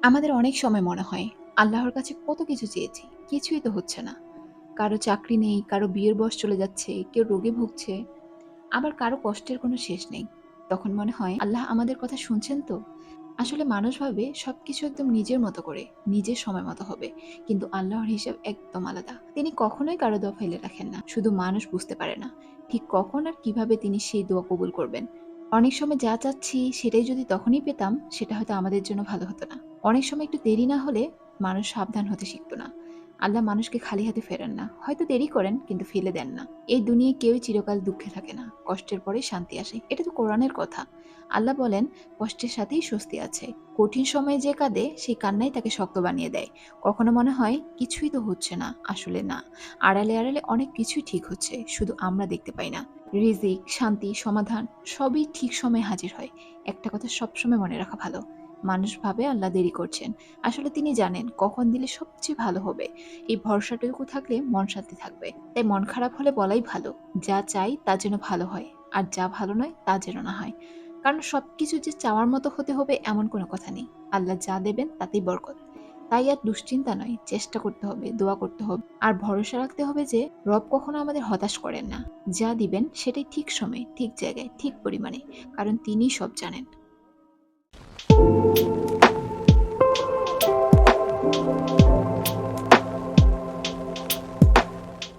আমাদের অনেক সময় মনে হয় আল্লাহর কাছে কত কিছু চেয়েছি, কিছুই তো হচ্ছে না। কারো চাকরি নেই, কারো বিয়ের বয়স চলে যাচ্ছে, কেউ রোগে ভুগছে, আবার কারো কষ্টের কোনো শেষ নেই। তখন মনে হয় আল্লাহ আমাদের কথা শুনছেন তো? আসলে মানুষ ভাবে সবকিছু একদম নিজের মতো করে, নিজের সময় মতো হবে। কিন্তু আল্লাহর হিসাব একদম আলাদা। তিনি কখনোই কারো দোয়া ফেলে রাখেন না। শুধু মানুষ বুঝতে পারে না ঠিক কখন আর কিভাবে তিনি সেই দোয়া কবুল করবেন। অনেক সময় যা চাচ্ছি সেটাই যদি তখনই পেতাম, সেটা হয়তো আমাদের জন্য ভালো হতো না। অনেক সময় একটু দেরি না হলে মানুষ সাবধান হতে শিখতো না। আল্লাহ মানুষকে খালি হাতে ফেরান না, হয়তো দেরি করেন কিন্তু ফেলে দেন না। এই দুনিয়ায় কেউই চিরকাল দুঃখে থাকে না, কষ্টের পরেই শান্তি আসে, এটা তো কোরআনের কথা। আল্লাহ বলেন, কষ্টের সাথেই স্বস্তি আছে। কঠিন সময়ে যে কাঁদে সেই কান্নাই তাকে শক্ত বানিয়ে দেয়। কখনো মনে হয় কিছুই তো হচ্ছে না, আসলে না। আড়ালে আড়ালে অনেক কিছুই ঠিক হচ্ছে, শুধু আমরা দেখতে পাই না। রিজিক, শান্তি, সমাধান সবই ঠিক সময়ে হাজির হয়। একটা কথা সবসময় মনে রাখা ভালো, মানুষ ভাবে আল্লাহ দেরি করছেন, আসলে তিনি জানেন কখন দিলে সবচেয়ে ভালো হবে। এই ভরসাটুকু থাকলে মন শান্তি থাকবে। তাই মন খারাপ হলে বলাই ভালো, যা চাই তা যেন ভালো হয়, আর যা ভালো নয় তা যেন না হয়। কারণ সবকিছু যে চাওয়ার মতো হতে হবে এমন কোনো কথা নেই। আল্লাহ যা দেবেন তাতেই বরকত। তাই আর দুশ্চিন্তা নয়, চেষ্টা করতে হবে, দোয়া করতে হবে, আর ভরসা রাখতে হবে যে রব কখনো আমাদের হতাশ করেন না। যা দিবেন সেটাই ঠিক সময়ে, ঠিক জায়গায়, ঠিক পরিমাণে, কারণ তিনিই সব জানেন।